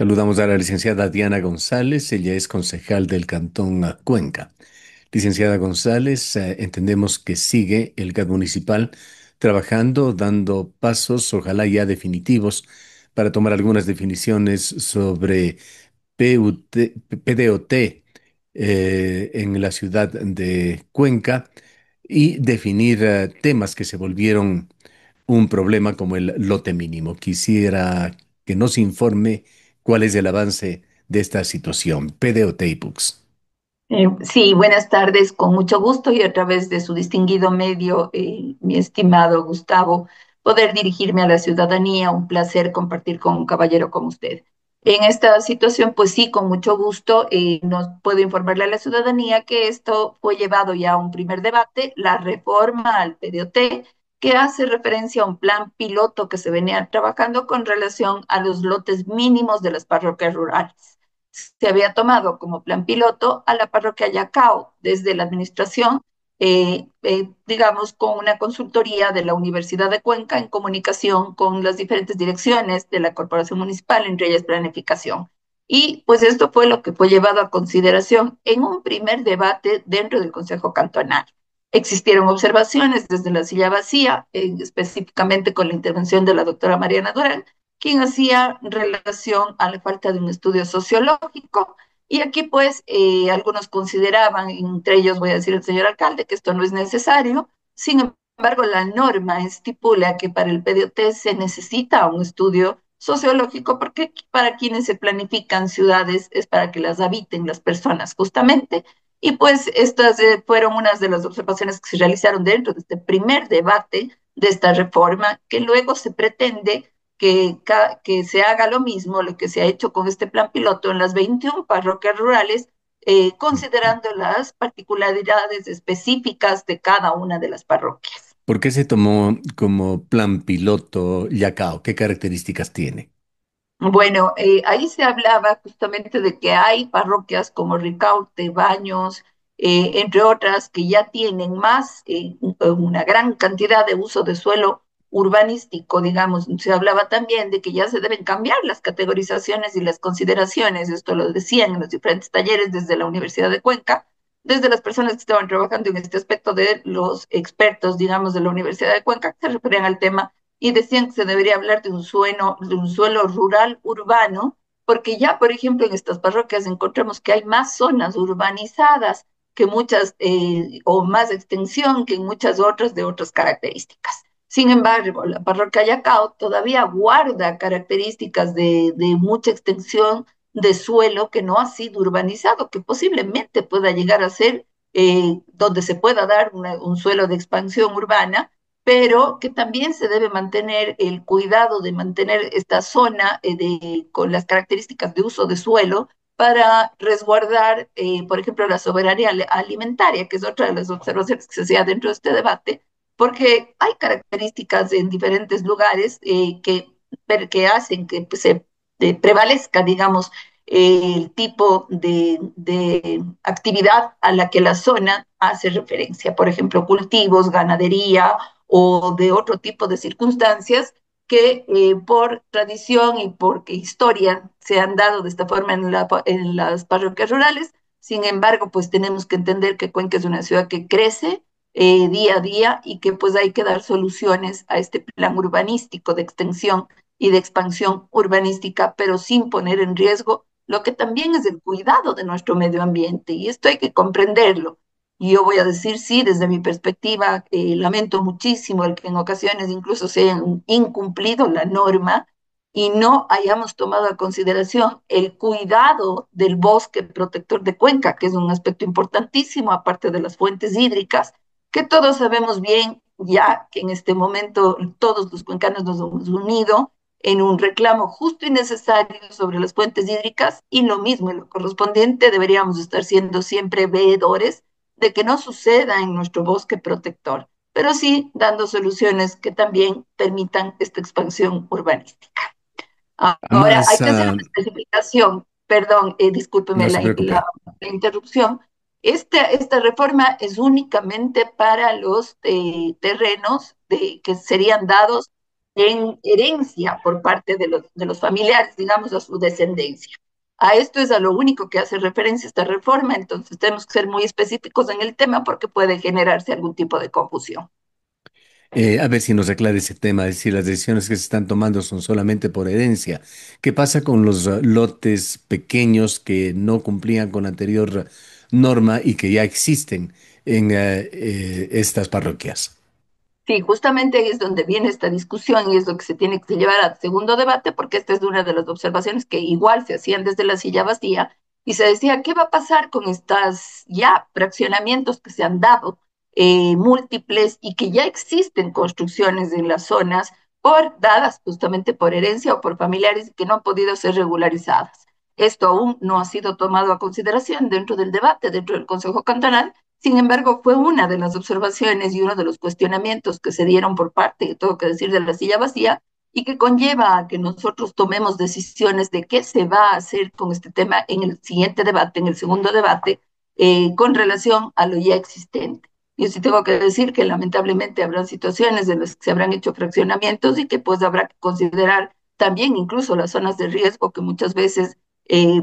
Saludamos a la licenciada Diana González, ella es concejal del Cantón Cuenca. Licenciada González, entendemos que sigue el GAT municipal trabajando, dando pasos, ojalá ya definitivos, para tomar algunas definiciones sobre PUT, PDOT en la ciudad de Cuenca y definir temas que se volvieron un problema como el lote mínimo. Quisiera que nos informe cuál es el avance de esta situación. PDOT y Books. Sí, buenas tardes, con mucho gusto y a través de su distinguido medio, mi estimado Gustavo, poder dirigirme a la ciudadanía. Un placer compartir con un caballero como usted. En esta situación, pues sí, con mucho gusto, nos puedo informarle a la ciudadanía que esto fue llevado ya a un primer debate, la reforma al PDOT, que hace referencia a un plan piloto que se venía trabajando con relación a los lotes mínimos de las parroquias rurales. Se había tomado como plan piloto a la parroquia Yacao desde la administración, digamos, con una consultoría de la Universidad de Cuenca en comunicación con las diferentes direcciones de la corporación municipal, entre ellas planificación. Y pues esto fue lo que fue llevado a consideración en un primer debate dentro del Consejo Cantonal. Existieron observaciones desde la silla vacía, específicamente con la intervención de la doctora Mariana Durán, quien hacía relación a la falta de un estudio sociológico. Y aquí, pues, algunos consideraban, entre ellos voy a decir el señor alcalde, que esto no es necesario. Sin embargo, la norma estipula que para el PDOT se necesita un estudio sociológico porque para quienes se planifican ciudades es para que las habiten las personas justamente. Y pues estas fueron unas de las observaciones que se realizaron dentro de este primer debate de esta reforma, que luego se pretende que se haga lo mismo, lo que se ha hecho con este plan piloto en las 21 parroquias rurales, considerando las particularidades específicas de cada una de las parroquias. ¿Por qué se tomó como plan piloto Yacao? ¿Qué características tiene? Bueno, ahí se hablaba justamente de que hay parroquias como Ricaurte, Baños, entre otras, que ya tienen más, una gran cantidad de uso de suelo urbanístico, digamos. Se hablaba también de que ya se deben cambiar las categorizaciones y las consideraciones. Esto lo decían en los diferentes talleres desde la Universidad de Cuenca, desde las personas que estaban trabajando en este aspecto, de los expertos, digamos, de la Universidad de Cuenca, que se referían al tema y decían que se debería hablar de un suelo rural urbano, porque ya, por ejemplo, en estas parroquias encontramos que hay más zonas urbanizadas que muchas, o más extensión que en muchas otras de otras características. Sin embargo, la parroquia Yacao todavía guarda características de mucha extensión de suelo que no ha sido urbanizado, que posiblemente pueda llegar a ser, donde se pueda dar un suelo de expansión urbana, pero que también se debe mantener el cuidado de mantener esta zona, con las características de uso de suelo para resguardar, por ejemplo, la soberanía alimentaria, que es otra de las observaciones que se hacía dentro de este debate, porque hay características en diferentes lugares, que hacen que pues, se prevalezca, digamos, el tipo de actividad a la que la zona hace referencia, por ejemplo, cultivos, ganadería o de otro tipo de circunstancias que, por tradición y por historia se han dado de esta forma en las parroquias rurales. Sin embargo, pues tenemos que entender que Cuenca es una ciudad que crece, día a día, y que pues hay que dar soluciones a este plan urbanístico de extensión y de expansión urbanística, pero sin poner en riesgo lo que también es el cuidado de nuestro medio ambiente. Y esto hay que comprenderlo. Y yo voy a decir, sí, desde mi perspectiva, lamento muchísimo el que en ocasiones incluso se hayan incumplido la norma y no hayamos tomado a consideración el cuidado del bosque protector de Cuenca, que es un aspecto importantísimo, aparte de las fuentes hídricas, que todos sabemos bien, ya que en este momento todos los cuencanos nos hemos unido en un reclamo justo y necesario sobre las fuentes hídricas, y lo mismo en lo correspondiente deberíamos estar siendo siempre veedores de que no suceda en nuestro bosque protector, pero sí dando soluciones que también permitan esta expansión urbanística. Ahora, hay Más, que hacer una especificación, perdón, discúlpeme no se preocupe. la interrupción. Esta reforma es únicamente para los, terrenos que serían dados en herencia por parte de los familiares, digamos, a su descendencia. A esto es a lo único que hace referencia esta reforma, entonces tenemos que ser muy específicos en el tema porque puede generarse algún tipo de confusión. A ver si nos aclara ese tema, es decir, las decisiones que se están tomando son solamente por herencia. ¿Qué pasa con los lotes pequeños que no cumplían con la anterior norma y que ya existen en estas parroquias? Sí, justamente ahí es donde viene esta discusión y es lo que se tiene que llevar al segundo debate, porque esta es una de las observaciones que igual se hacían desde la silla vacía y se decía, ¿qué va a pasar con estas ya fraccionamientos que se han dado, múltiples y que ya existen construcciones en las zonas dadas justamente por herencia o por familiares y que no han podido ser regularizadas? Esto aún no ha sido tomado a consideración dentro del debate, dentro del Consejo Cantonal. Sin embargo, fue una de las observaciones y uno de los cuestionamientos que se dieron por parte, tengo que decir, de la silla vacía y que conlleva a que nosotros tomemos decisiones de qué se va a hacer con este tema en el siguiente debate, en el segundo debate, con relación a lo ya existente. Yo sí tengo que decir que lamentablemente habrán situaciones en las que se habrán hecho fraccionamientos y que pues habrá que considerar también incluso las zonas de riesgo que muchas veces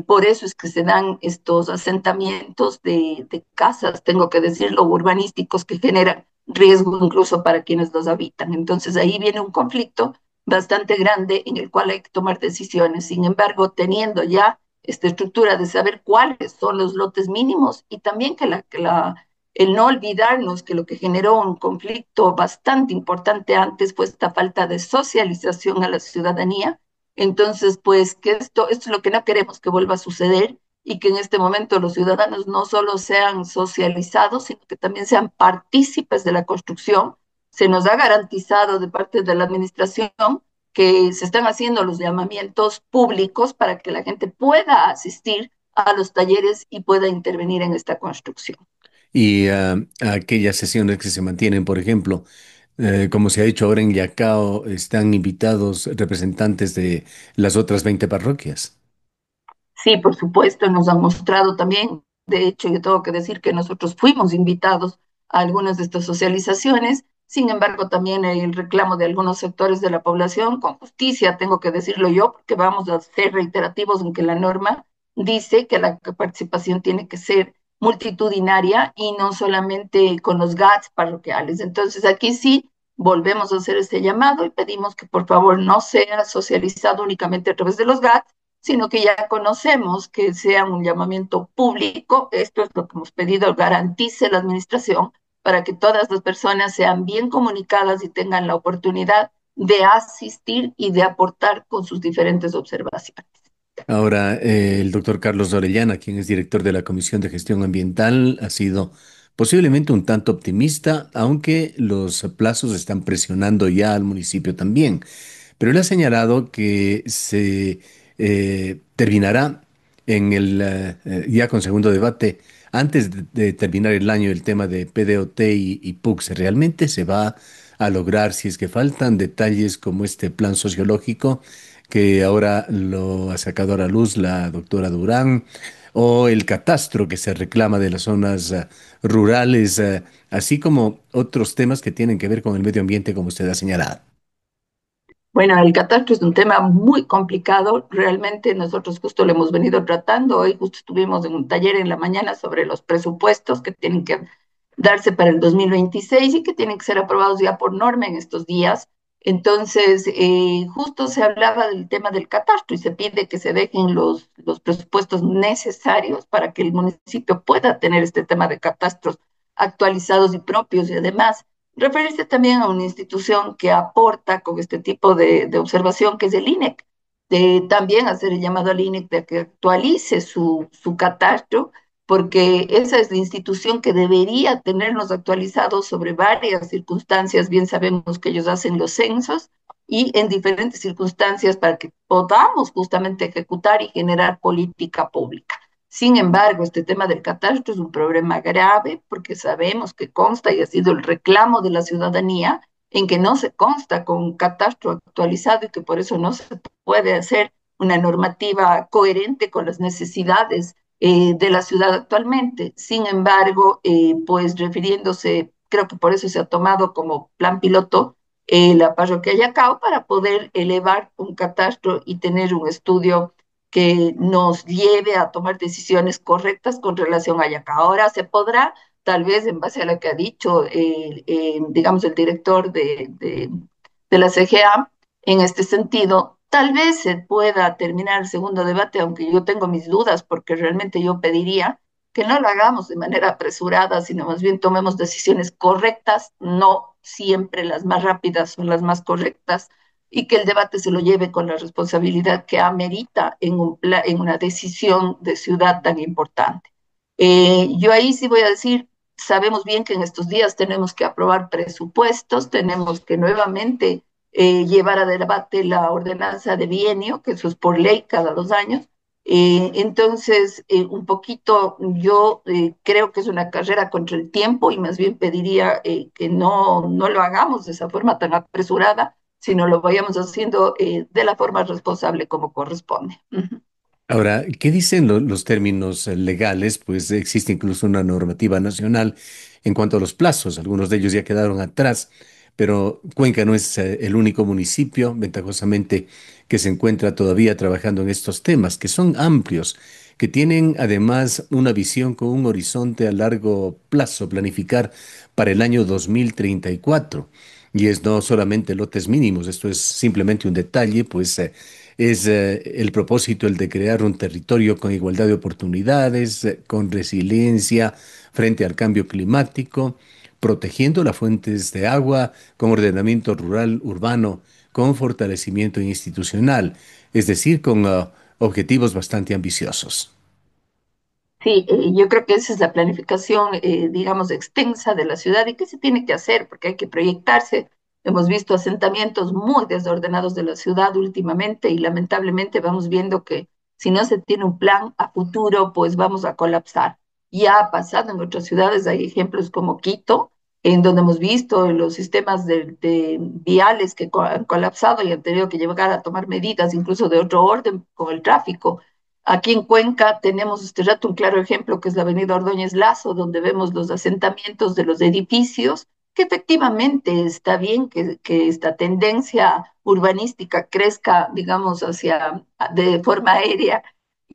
por eso es que se dan estos asentamientos de casas, tengo que decirlo, urbanísticos que generan riesgo incluso para quienes los habitan. Entonces ahí viene un conflicto bastante grande en el cual hay que tomar decisiones. Sin embargo, teniendo ya esta estructura de saber cuáles son los lotes mínimos y también el no olvidarnos que lo que generó un conflicto bastante importante antes fue esta falta de socialización a la ciudadanía. Entonces, pues que esto es lo que no queremos que vuelva a suceder y que en este momento los ciudadanos no solo sean socializados, sino que también sean partícipes de la construcción. Se nos ha garantizado de parte de la administración que se están haciendo los llamamientos públicos para que la gente pueda asistir a los talleres y pueda intervenir en esta construcción. Y aquellas sesiones que se mantienen, por ejemplo, como se ha hecho ahora en Yacao, están invitados representantes de las otras 20 parroquias. Sí, por supuesto, nos han mostrado también. De hecho, yo tengo que decir que nosotros fuimos invitados a algunas de estas socializaciones. Sin embargo, también el reclamo de algunos sectores de la población, con justicia, tengo que decirlo yo, porque vamos a ser reiterativos en que la norma dice que la participación tiene que ser multitudinaria y no solamente con los GATS parroquiales. Entonces, aquí sí volvemos a hacer este llamado y pedimos que por favor no sea socializado únicamente a través de los GATS, sino que ya conocemos que sea un llamamiento público. Esto es lo que hemos pedido, garantice la administración para que todas las personas sean bien comunicadas y tengan la oportunidad de asistir y de aportar con sus diferentes observaciones. Ahora, el doctor Carlos Orellana, quien es director de la Comisión de Gestión Ambiental, ha sido posiblemente un tanto optimista, aunque los plazos están presionando ya al municipio también. Pero él ha señalado que se terminará en ya con segundo debate, antes de terminar el año, el tema de PDOT y PUCS. ¿Realmente se va a lograr si es que faltan detalles como este plan sociológico que ahora lo ha sacado a la luz la doctora Durán, o el catastro que se reclama de las zonas rurales, así como otros temas que tienen que ver con el medio ambiente, como usted ha señalado? Bueno, el catastro es un tema muy complicado. Realmente nosotros justo lo hemos venido tratando. Hoy justo estuvimos en un taller en la mañana sobre los presupuestos que tienen que darse para el 2026 y que tienen que ser aprobados ya por norma en estos días. Entonces, justo se hablaba del tema del catastro y se pide que se dejen los presupuestos necesarios para que el municipio pueda tener este tema de catastros actualizados y propios y además referirse también a una institución que aporta con este tipo de observación, que es el INEC, de también hacer el llamado al INEC de que actualice su catastro, porque esa es la institución que debería tenernos actualizados sobre varias circunstancias. Bien sabemos que ellos hacen los censos y en diferentes circunstancias para que podamos justamente ejecutar y generar política pública. Sin embargo, este tema del catastro es un problema grave porque sabemos que consta y ha sido el reclamo de la ciudadanía en que no se consta con un catastro actualizado y que por eso no se puede hacer una normativa coherente con las necesidades de la ciudad actualmente. Sin embargo, pues refiriéndose, creo que por eso se ha tomado como plan piloto la parroquia Yacao para poder elevar un catastro y tener un estudio que nos lleve a tomar decisiones correctas con relación a Yacao. Ahora se podrá, tal vez en base a lo que ha dicho, digamos, el director de la CGA, en este sentido, tal vez se pueda terminar el segundo debate, aunque yo tengo mis dudas, porque realmente yo pediría que no lo hagamos de manera apresurada, sino más bien tomemos decisiones correctas, no siempre las más rápidas son las más correctas, y que el debate se lo lleve con la responsabilidad que amerita en una decisión de ciudad tan importante. Yo ahí sí voy a decir, sabemos bien que en estos días tenemos que aprobar presupuestos, tenemos que nuevamente llevar a debate la ordenanza de bienio, que eso es por ley cada 2 años. Entonces, un poquito yo creo que es una carrera contra el tiempo y más bien pediría que no lo hagamos de esa forma tan apresurada, sino lo vayamos haciendo de la forma responsable como corresponde. Ujú. Ahora, ¿qué dicen los términos legales? Pues existe incluso una normativa nacional en cuanto a los plazos. Algunos de ellos ya quedaron atrás, pero Cuenca no es el único municipio, ventajosamente, que se encuentra todavía trabajando en estos temas, que son amplios, que tienen además una visión con un horizonte a largo plazo, planificar para el año 2034. Y es no solamente lotes mínimos, esto es simplemente un detalle, pues es el propósito el de crear un territorio con igualdad de oportunidades, con resiliencia frente al cambio climático, protegiendo las fuentes de agua, con ordenamiento rural urbano, con fortalecimiento institucional, es decir, con objetivos bastante ambiciosos. Sí, yo creo que esa es la planificación, digamos, extensa de la ciudad y qué se tiene que hacer, porque hay que proyectarse. Hemos visto asentamientos muy desordenados de la ciudad últimamente y lamentablemente vamos viendo que si no se tiene un plan a futuro, pues vamos a colapsar. Ya ha pasado en otras ciudades, hay ejemplos como Quito, en donde hemos visto los sistemas de viales que han colapsado y han tenido que llegar a tomar medidas incluso de otro orden con el tráfico. Aquí en Cuenca tenemos este rato un claro ejemplo que es la avenida Ordóñez Lazo, donde vemos los asentamientos de los edificios, que efectivamente está bien que esta tendencia urbanística crezca, digamos, de forma aérea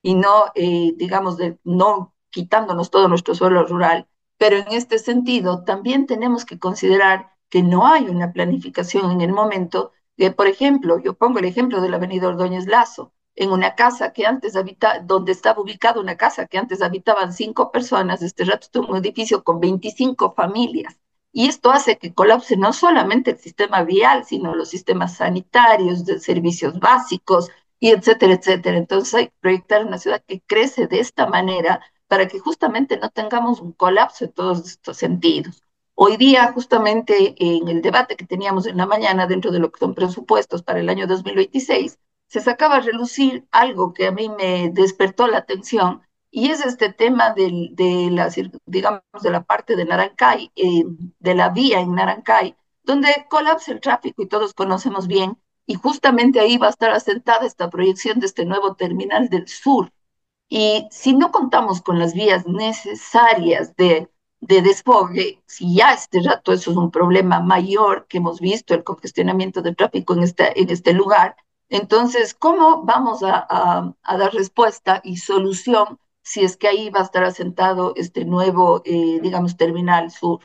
y no, digamos, no quitándonos todo nuestro suelo rural. Pero en este sentido, también tenemos que considerar que no hay una planificación en el momento de, por ejemplo, yo pongo el ejemplo de la avenida Ordóñez Lazo en una casa que antes habitaba, donde estaba ubicada una casa que antes habitaban 5 personas, este rato es un edificio con 25 familias. Y esto hace que colapse no solamente el sistema vial, sino los sistemas sanitarios, de servicios básicos, y etcétera, etcétera. Entonces hay que proyectar una ciudad que crece de esta manera para que justamente no tengamos un colapso en todos estos sentidos. Hoy día, justamente en el debate que teníamos en la mañana dentro de lo que son presupuestos para el año 2026, se sacaba a relucir algo que a mí me despertó la atención y es este tema digamos, de la parte de Narancay, de la vía en Narancay, donde colapsa el tráfico y todos conocemos bien, y justamente ahí va a estar asentada esta proyección de este nuevo terminal del sur. Y si no contamos con las vías necesarias de desfogue, si ya este rato eso es un problema mayor que hemos visto, el congestionamiento del tráfico en este lugar, entonces, ¿cómo vamos a dar respuesta y solución si es que ahí va a estar asentado este nuevo, digamos, terminal sur?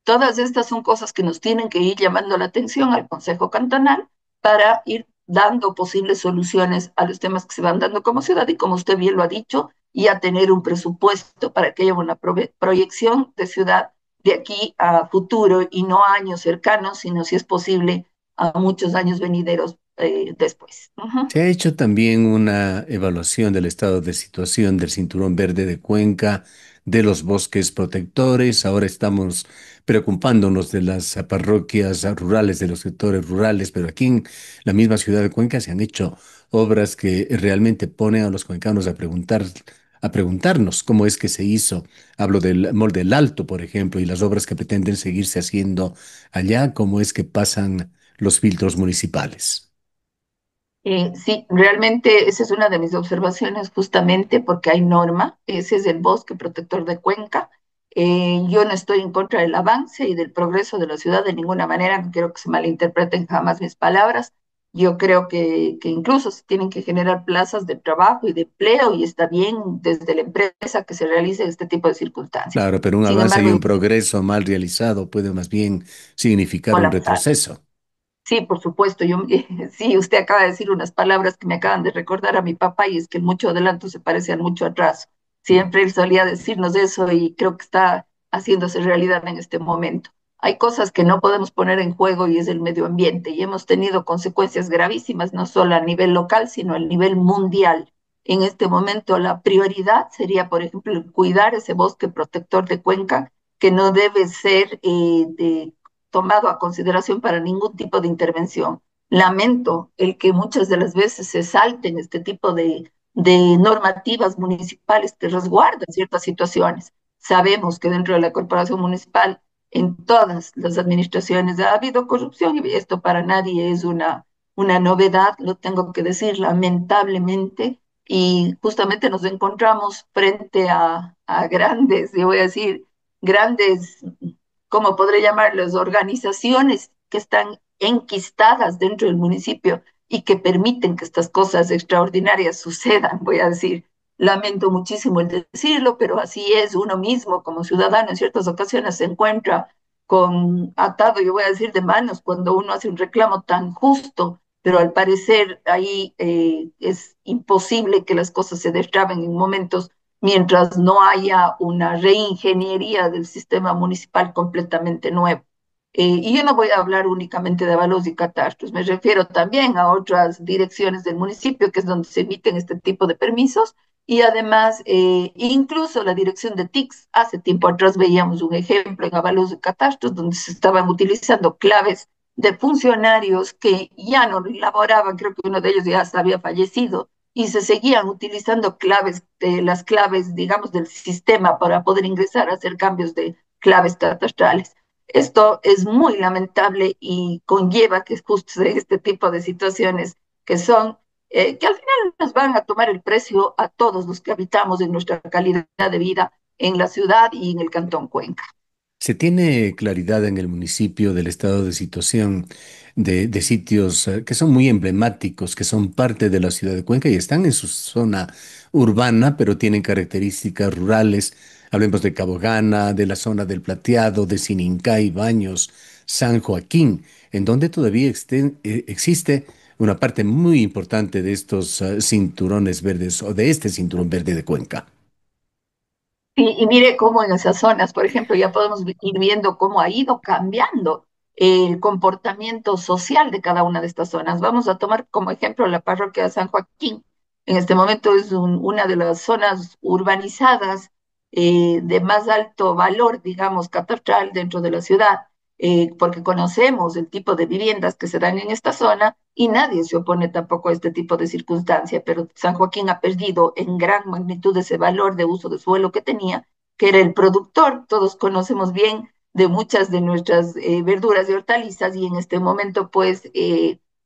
Todas estas son cosas que nos tienen que ir llamando la atención al Consejo Cantonal para ir dando posibles soluciones a los temas que se van dando como ciudad y como usted bien lo ha dicho, y a tener un presupuesto para que haya una proyección de ciudad de aquí a futuro y no a años cercanos, sino si es posible a muchos años venideros después. Uh-huh. Se ha hecho también una evaluación del estado de situación del Cinturón Verde de Cuenca, de los bosques protectores. Ahora estamos preocupándonos de las parroquias rurales, de los sectores rurales, pero aquí en la misma ciudad de Cuenca se han hecho obras que realmente ponen a los cuencanos a preguntarnos cómo es que se hizo. Hablo del Molde del Alto, por ejemplo, y las obras que pretenden seguirse haciendo allá, cómo es que pasan los filtros municipales. Sí, realmente esa es una de mis observaciones justamente porque hay norma, ese es el bosque protector de Cuenca, Yo no estoy en contra del avance y del progreso de la ciudad de ninguna manera, no quiero que se malinterpreten jamás mis palabras. Yo creo que incluso se tienen que generar plazas de trabajo y de empleo y está bien desde la empresa que se realice este tipo de circunstancias. Claro, pero un Sin avance y embargo, un progreso mal realizado puede más bien significar un colapsar. retroceso. Sí, por supuesto. Sí, usted acaba de decir unas palabras que me acaban de recordar a mi papá y es que el mucho adelanto se parece al mucho atrás. Mm. Siempre él solía decirnos eso y creo que está haciéndose realidad en este momento. Hay cosas que no podemos poner en juego y es el medio ambiente y hemos tenido consecuencias gravísimas no solo a nivel local, sino a nivel mundial. En este momento la prioridad sería, por ejemplo, el cuidar ese bosque protector de Cuenca, que no debe ser tomado a consideración para ningún tipo de intervención. Lamento el que muchas de las veces se salten este tipo de normativas municipales que resguardan ciertas situaciones. Sabemos que dentro de la corporación municipal, en todas las administraciones ha habido corrupción y esto para nadie es una novedad, lo tengo que decir lamentablemente, y justamente nos encontramos frente a grandes, yo voy a decir, grandes, ¿cómo podré llamarlas? Organizaciones que están enquistadas dentro del municipio y que permiten que estas cosas extraordinarias sucedan, voy a decir. Lamento muchísimo el decirlo, pero así es uno mismo como ciudadano en ciertas ocasiones se encuentra con atado, yo voy a decir, de manos cuando uno hace un reclamo tan justo, pero al parecer ahí es imposible que las cosas se destraben en momentos mientras no haya una reingeniería del sistema municipal completamente nuevo. Y yo no voy a hablar únicamente de avalos y catastros, me refiero también a otras direcciones del municipio, que es donde se emiten este tipo de permisos, y además, incluso la dirección de TICS, hace tiempo atrás veíamos un ejemplo en avalos y catastros, donde se estaban utilizando claves de funcionarios que ya no laboraban, creo que uno de ellos ya hasta había fallecido, y se seguían utilizando claves, las claves, digamos, del sistema para poder ingresar a hacer cambios de claves catastrales. Esto es muy lamentable y conlleva que justo este tipo de situaciones que son, que al final nos van a tomar el precio a todos los que habitamos en nuestra calidad de vida en la ciudad y en el Cantón Cuenca. ¿Se tiene claridad en el municipio del estado de situación de sitios que son muy emblemáticos, que son parte de la ciudad de Cuenca y están en su zona urbana, pero tienen características rurales? Hablemos de Cabo Gana, de la zona del Plateado, de Sinincay, Baños, San Joaquín, en donde todavía existe una parte muy importante de estos cinturones verdes o de este cinturón verde de Cuenca. Y mire cómo en esas zonas, por ejemplo, ya podemos ir viendo cómo ha ido cambiando el comportamiento social de cada una de estas zonas. Vamos a tomar como ejemplo la parroquia de San Joaquín. En este momento es una de las zonas urbanizadas de más alto valor, digamos, catastral dentro de la ciudad, porque conocemos el tipo de viviendas que se dan en esta zona y nadie se opone tampoco a este tipo de circunstancia, pero San Joaquín ha perdido en gran magnitud ese valor de uso de suelo que tenía, que era el productor. Todos conocemos bien de muchas de nuestras verduras y hortalizas y en este momento pues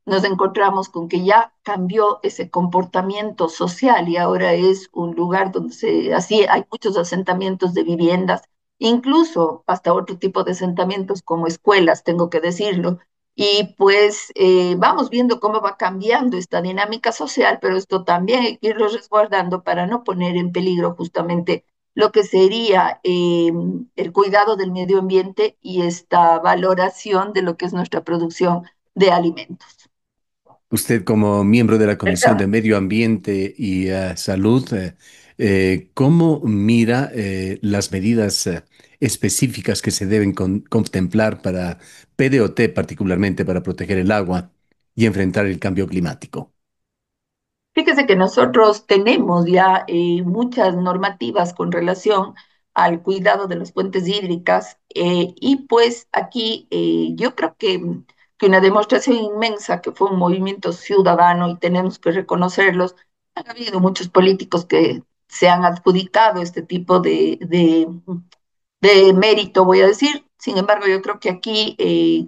nos encontramos con que ya cambió ese comportamiento social y ahora es un lugar donde así hay muchos asentamientos de viviendas, incluso hasta otro tipo de asentamientos como escuelas, tengo que decirlo. Y pues vamos viendo cómo va cambiando esta dinámica social, pero esto también hay que irlo resguardando para no poner en peligro justamente lo que sería el cuidado del medio ambiente y esta valoración de lo que es nuestra producción de alimentos. Usted como miembro de la Comisión de ¿Verdad? Medio Ambiente y Salud, ¿cómo mira las medidas específicas que se deben contemplar para PDOT, particularmente para proteger el agua y enfrentar el cambio climático? Fíjese que nosotros tenemos ya muchas normativas con relación al cuidado de las fuentes hídricas y pues aquí yo creo que una demostración inmensa que fue un movimiento ciudadano y tenemos que reconocerlos. Han habido muchos políticos que se han adjudicado este tipo de mérito, voy a decir. Sin embargo, yo creo que aquí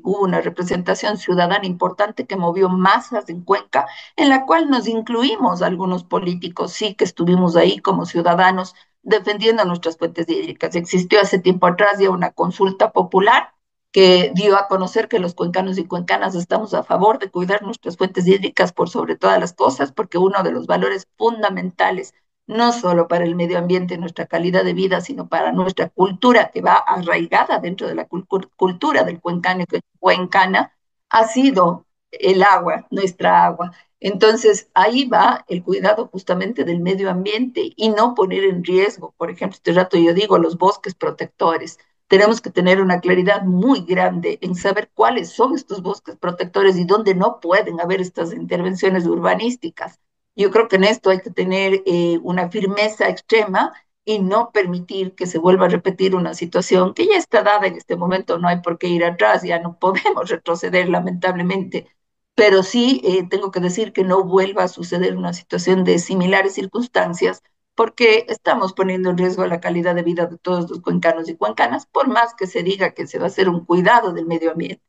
hubo una representación ciudadana importante que movió masas en Cuenca, en la cual nos incluimos algunos políticos, sí que estuvimos ahí como ciudadanos, defendiendo nuestras fuentes hídricas. Existió hace tiempo atrás ya una consulta popular que dio a conocer que los cuencanos y cuencanas estamos a favor de cuidar nuestras fuentes hídricas por sobre todas las cosas, porque uno de los valores fundamentales, no solo para el medio ambiente y nuestra calidad de vida, sino para nuestra cultura, que va arraigada dentro de la cultura del cuencano y cuencana, ha sido el agua, nuestra agua. Entonces, ahí va el cuidado justamente del medio ambiente y no poner en riesgo, por ejemplo, este rato yo digo, los bosques protectores. Tenemos que tener una claridad muy grande en saber cuáles son estos bosques protectores y dónde no pueden haber estas intervenciones urbanísticas. Yo creo que en esto hay que tener una firmeza extrema y no permitir que se vuelva a repetir una situación que ya está dada en este momento, no hay por qué ir atrás, ya no podemos retroceder lamentablemente, pero sí tengo que decir que no vuelva a suceder una situación de similares circunstancias porque estamos poniendo en riesgo la calidad de vida de todos los cuencanos y cuencanas, por más que se diga que se va a hacer un cuidado del medio ambiente.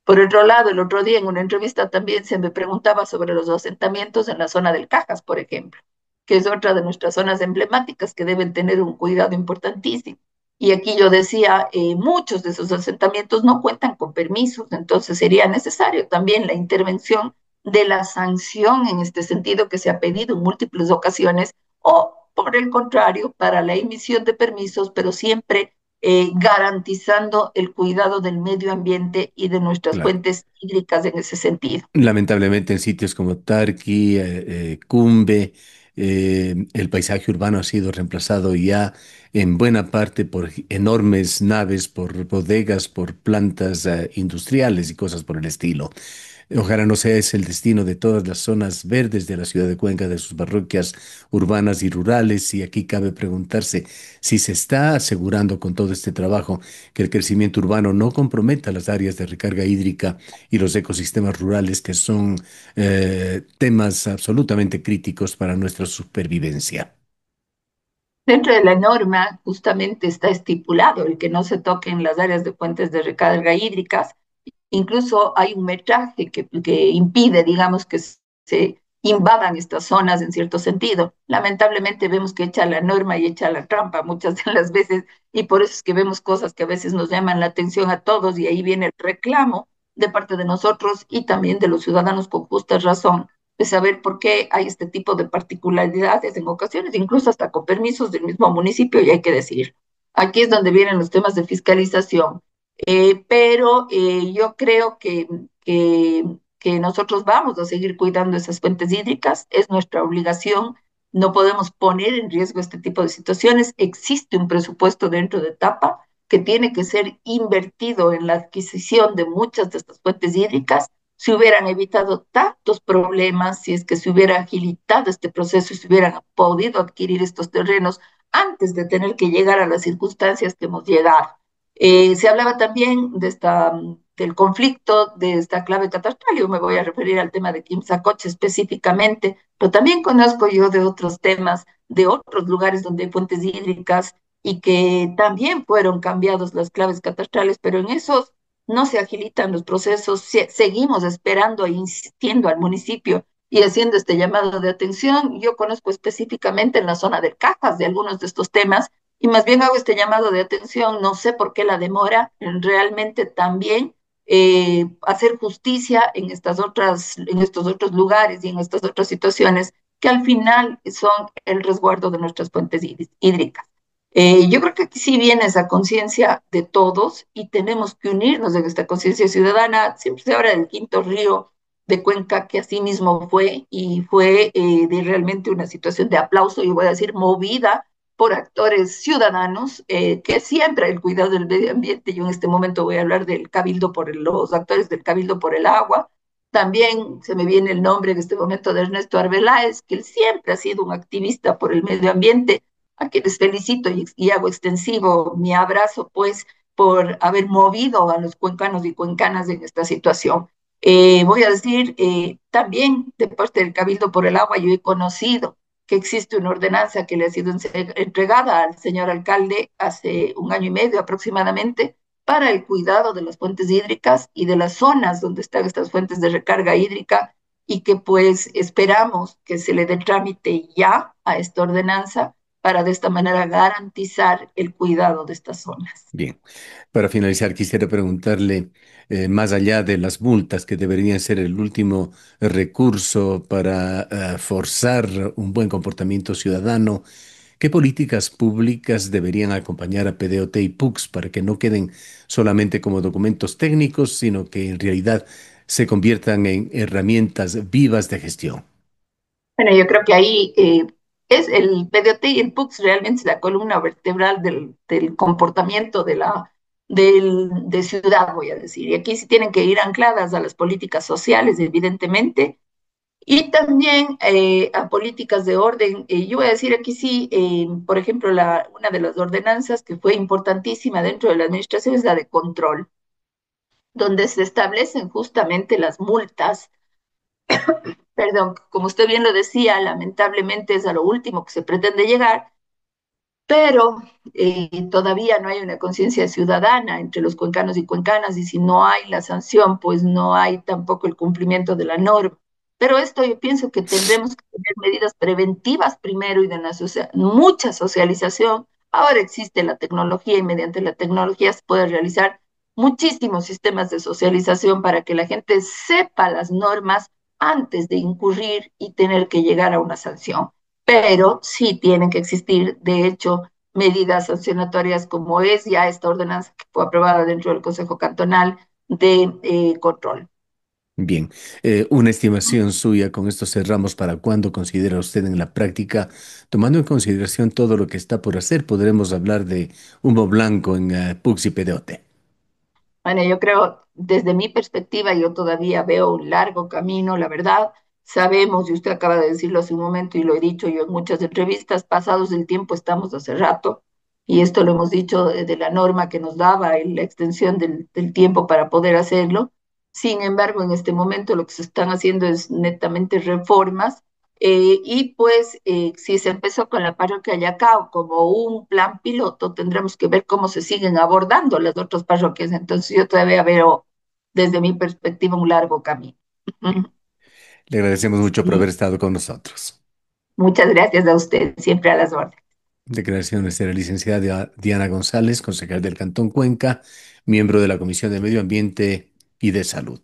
Por otro lado, el otro día en una entrevista también se me preguntaba sobre los asentamientos en la zona del Cajas, por ejemplo, que es otra de nuestras zonas emblemáticas que deben tener un cuidado importantísimo. Y aquí yo decía, muchos de esos asentamientos no cuentan con permisos, entonces sería necesario también la intervención de la sanción en este sentido que se ha pedido en múltiples ocasiones, o por el contrario, para la emisión de permisos, pero siempre garantizando el cuidado del medio ambiente y de nuestras Claro. fuentes hídricas en ese sentido. Lamentablemente en sitios como Tarqui, Cumbe, el paisaje urbano ha sido reemplazado ya en buena parte por enormes naves, por bodegas, por plantas, industriales y cosas por el estilo. Ojalá no sea ese el destino de todas las zonas verdes de la ciudad de Cuenca, de sus parroquias urbanas y rurales. Y aquí cabe preguntarse si se está asegurando con todo este trabajo que el crecimiento urbano no comprometa las áreas de recarga hídrica y los ecosistemas rurales, que son temas absolutamente críticos para nuestra supervivencia. Dentro de la norma justamente está estipulado el que no se toquen las áreas de fuentes de recarga hídricas. Incluso hay un metraje que impide, digamos, que se invadan estas zonas en cierto sentido. Lamentablemente vemos que echa la norma y echa la trampa muchas de las veces, y por eso es que vemos cosas que a veces nos llaman la atención a todos, y ahí viene el reclamo de parte de nosotros y también de los ciudadanos con justa razón de saber por qué hay este tipo de particularidades en ocasiones, incluso hasta con permisos del mismo municipio, y hay que decir. Aquí es donde vienen los temas de fiscalización, pero yo creo que nosotros vamos a seguir cuidando esas fuentes hídricas, es nuestra obligación, no podemos poner en riesgo este tipo de situaciones. Existe un presupuesto dentro de TAPA que tiene que ser invertido en la adquisición de muchas de estas fuentes hídricas. Se hubieran evitado tantos problemas si es que se hubiera agilitado este proceso y se hubieran podido adquirir estos terrenos antes de tener que llegar a las circunstancias que hemos llegado. Se hablaba también del conflicto de esta clave catastral. Yo me voy a referir al tema de Quimsacoche específicamente, pero también conozco yo de otros temas, de otros lugares donde hay fuentes hídricas y que también fueron cambiados las claves catastrales, pero en esos no se agilitan los procesos, seguimos esperando e insistiendo al municipio y haciendo este llamado de atención. Yo conozco específicamente en la zona del Cajas de algunos de estos temas y más bien hago este llamado de atención, no sé por qué la demora, realmente también hacer justicia en estos otros lugares y en estas otras situaciones que al final son el resguardo de nuestras fuentes hídricas. Yo creo que aquí sí viene esa conciencia de todos y tenemos que unirnos en esta conciencia ciudadana. Siempre se habla del quinto río de Cuenca, que así mismo fue y fue de realmente una situación de aplauso, y voy a decir movida por actores ciudadanos, que siempre el cuidado del medio ambiente. Yo en este momento voy a hablar del Cabildo los actores del Cabildo por el Agua. También se me viene el nombre en este momento de Ernesto Arbeláez, que él siempre ha sido un activista por el medio ambiente, a quienes felicito y hago extensivo mi abrazo, pues, por haber movido a los cuencanos y cuencanas en esta situación. Voy a decir, también de parte del Cabildo por el Agua, yo he conocido que existe una ordenanza que le ha sido entregada al señor alcalde hace un año y medio aproximadamente para el cuidado de las fuentes hídricas y de las zonas donde están estas fuentes de recarga hídrica, y que pues esperamos que se le dé trámite ya a esta ordenanza para de esta manera garantizar el cuidado de estas zonas. Bien, para finalizar, quisiera preguntarle, más allá de las multas que deberían ser el último recurso para forzar un buen comportamiento ciudadano, ¿qué políticas públicas deberían acompañar a PDOT y PUCS para que no queden solamente como documentos técnicos, sino que en realidad se conviertan en herramientas vivas de gestión? Bueno, yo creo que ahí es el PDOT y el PUCS realmente es la columna vertebral del comportamiento de ciudad, voy a decir. Y aquí sí tienen que ir ancladas a las políticas sociales, evidentemente, y también a políticas de orden. Yo voy a decir aquí sí, por ejemplo, una de las ordenanzas que fue importantísima dentro de la administración es la de control, donde se establecen justamente las multas. Perdón, como usted bien lo decía, lamentablemente es a lo último que se pretende llegar, pero todavía no hay una conciencia ciudadana entre los cuencanos y cuencanas, y si no hay la sanción, pues no hay tampoco el cumplimiento de la norma. Pero esto yo pienso que tendremos que tener medidas preventivas primero y de mucha socialización. Ahora existe la tecnología y mediante la tecnología se puede realizar muchísimos sistemas de socialización para que la gente sepa las normas antes de incurrir y tener que llegar a una sanción, pero sí tienen que existir, de hecho, medidas sancionatorias como es ya esta ordenanza que fue aprobada dentro del Consejo Cantonal de control. Bien, una estimación suya, con esto cerramos, ¿para cuándo considera usted en la práctica, tomando en consideración todo lo que está por hacer, podremos hablar de humo blanco en PUCS y PDOT? Bueno, yo creo, desde mi perspectiva, yo todavía veo un largo camino, la verdad. Sabemos, y usted acaba de decirlo hace un momento, y lo he dicho yo en muchas entrevistas, pasados el tiempo estamos hace rato, y esto lo hemos dicho de la norma que nos daba la extensión del tiempo para poder hacerlo. Sin embargo, en este momento lo que se están haciendo es netamente reformas y pues si se empezó con la parroquia Yacao como un plan piloto, tendremos que ver cómo se siguen abordando las otras parroquias. Entonces yo todavía veo desde mi perspectiva un largo camino. Le agradecemos mucho por Y haber estado con nosotros. muchas gracias a usted, siempre a las órdenes. Declaraciones de la licenciada Diana González, concejal del Cantón Cuenca, miembro de la Comisión de Medio Ambiente y de Salud.